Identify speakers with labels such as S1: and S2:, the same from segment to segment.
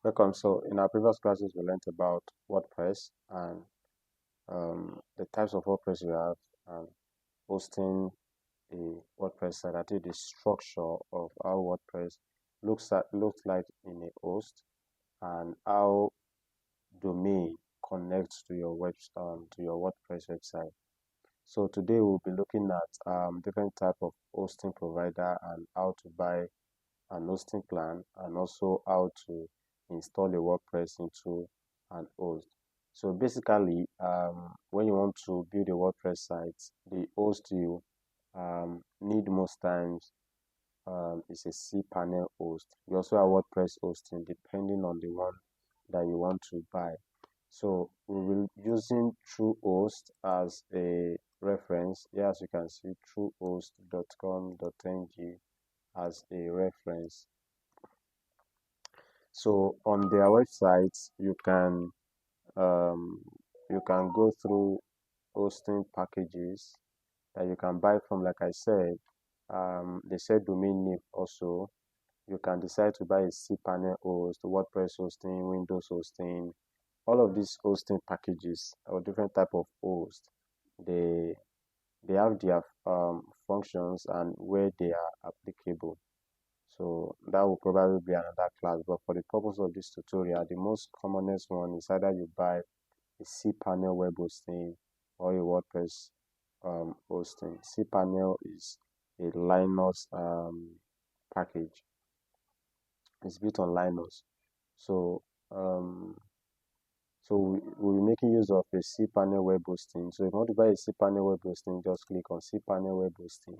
S1: Welcome. So, in our previous classes, we learned about WordPress and the types of WordPress we have, and hosting a WordPress site. I think the structure of how WordPress looks like in a host, and how domain connects to your WordPress website. So today we'll be looking at different type of hosting provider and how to buy an hosting plan, and also how to install a WordPress into an host. So basically, when you want to build a WordPress site, the host you need most times is a cPanel host. You also have WordPress hosting depending on the one that you want to buy. So we will using TrueHost as a reference. Here, as you can see, truehost.com.ng as a reference. So on their websites, um, you can go through hosting packages that you can buy from. Like I said, they said domain name also. You can decide to buy a cPanel host, WordPress hosting, Windows hosting. All of these hosting packages or different type of host, they they have their functions and where they are applicable. So that will probably be another class. But for the purpose of this tutorial, the most commonest one is either you buy a cPanel web hosting or a WordPress hosting. cPanel is a Linux package. It's built on Linux. So um, we'll be making use of a cPanel web hosting. So if you want to buy a cPanel web hosting, just click on cPanel web hosting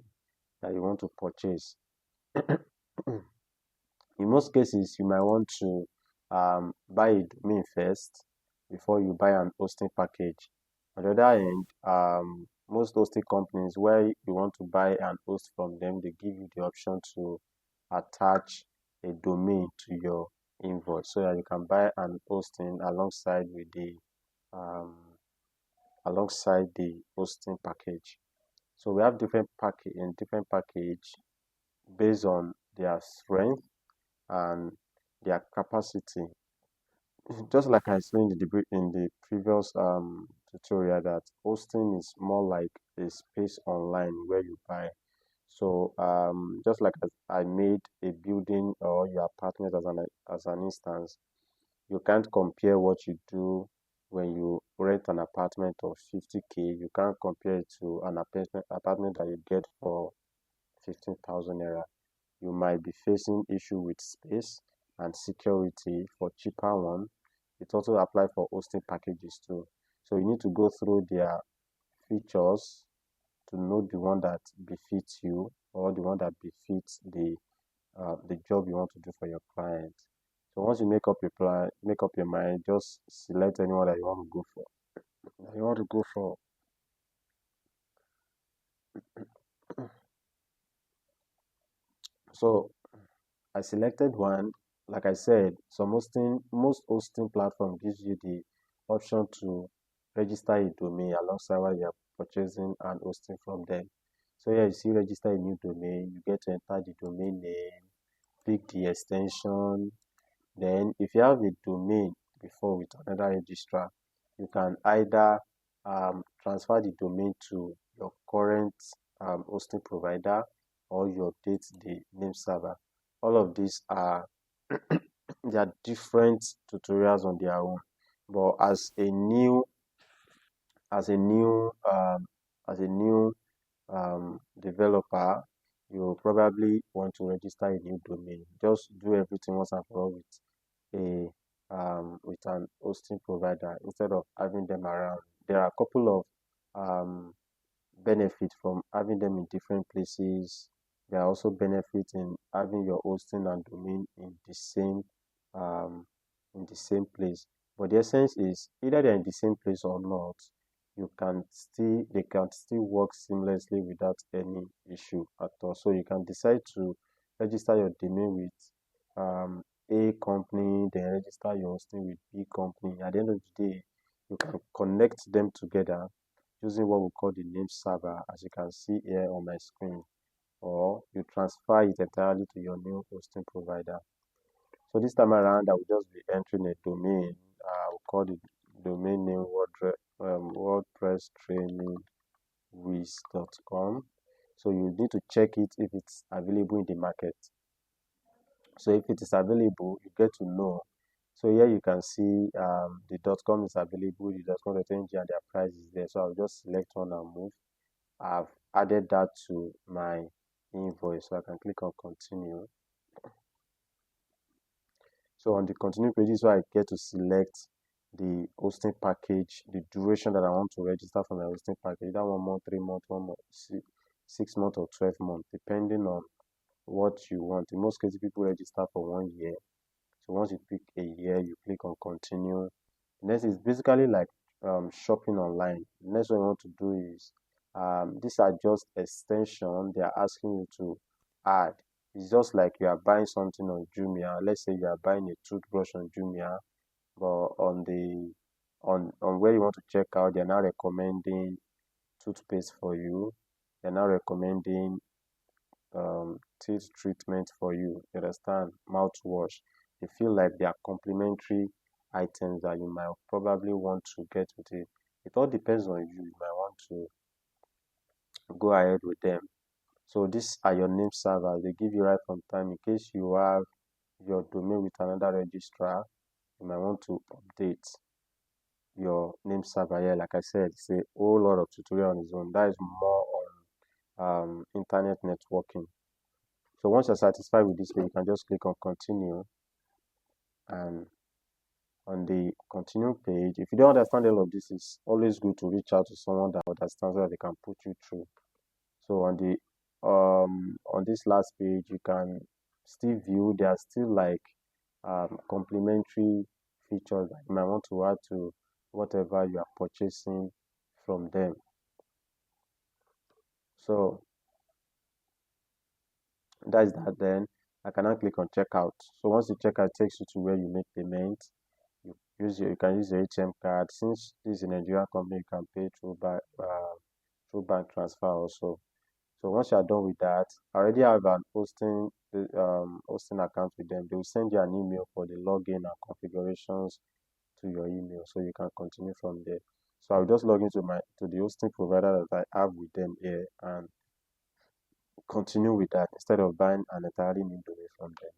S1: that you want to purchase. In most cases, you might want to buy a domain first before you buy an hosting package. On the other hand, most hosting companies, where you want to buy an host from them, they give you the option to attach a domain to your invoice so that you can buy an hosting um, alongside the hosting package. So we have different package based on their strength and their capacity. Just like I explained in the previous tutorial, that hosting is more like a space online where you buy. So just like as I made a building or your apartment as an instance, you can't compare what you do when you rent an apartment of 50K. You can't compare it to an apartment that you get for 15,000 naira. You might be facing issue with space and security for cheaper one. It also apply for hosting packages too. So you need to go through their features to know the one that befits you, or the one that befits the job you want to do for your client. So once you make up your mind, just select anyone that you want to go for. You want to go for. So I selected one. Like I said, most hosting platform gives you the option to register a domain alongside while you're purchasing and hosting from them. So here you see register a new domain, you get to enter the domain name, pick the extension. Then if you have a domain before with another registrar, you can either transfer the domain to your current hosting provider, or you update the name server. All of these are they are different tutorials on their own. But as a new um, as a new developer, you probably want to register a new domain. Just do everything once and for all with an hosting provider instead of having them around. There are a couple of benefits from having them in different places. There are also benefits in having your hosting and domain um, in the same place. But the essence is either they're in the same place or not, they can still work seamlessly without any issue at all. So you can decide to register your domain with A company, then register your hosting with B company. At the end of the day, you can connect them together using what we call the name server, as you can see here on my screen, or you transfer it entirely to your new hosting provider. So this time around, I will just be entering a domain. We'll call the domain name WordPress Training Wiz.com. So you need to check it if it's available in the market. So if it is available, you get to know. So here you can see the .com is available, the .com.ng and their price is there. So I'll just select one and move. I've added that to my invoice, so I can click on continue. So on the continue page is where I get to select the hosting package, the duration that I want to register for my hosting package, that 1 month, 3 months, 1 month, 6 months, or 12 months, depending on what you want. In most cases, people register for 1 year. So once you pick a year, you click on continue. Next is basically like shopping online. Next one you want to do is these are just extension they are asking you to add. It's just like you are buying something on Jumia. Let's say you are buying a toothbrush on Jumia, but on where you want to check out, they're now recommending toothpaste for you. They're now recommending teeth treatment for you. You understand? Mouthwash. They feel like they are complementary items that you might probably want to get with it. It all depends on you. You might want to go ahead with them. So these are your name servers. They give you right from time in case you have your domain with another registrar. You might want to update your name server here. Like I said, it's a whole lot of tutorial on its own. That is more on internet networking. So once you're satisfied with this way, you can just click on continue. And on the continue page, if you don't understand all of this, it's always good to reach out to someone that understands so that they can put you through. So on this last page, you can still view. There are still like complementary features that you might want to add to whatever you are purchasing from them. So that's that. Then I can now click on checkout. So once you check out, it takes you to where you make payment. You can use your ATM card. Since this is a Nigerian company, you can pay through bank transfer also. So once you are done with that, I already have an hosting account with them. They will send you an email for the login and configurations to your email, so you can continue from there. So I'll just log into the hosting provider that I have with them here and continue with that instead of buying an entirely new domain from them.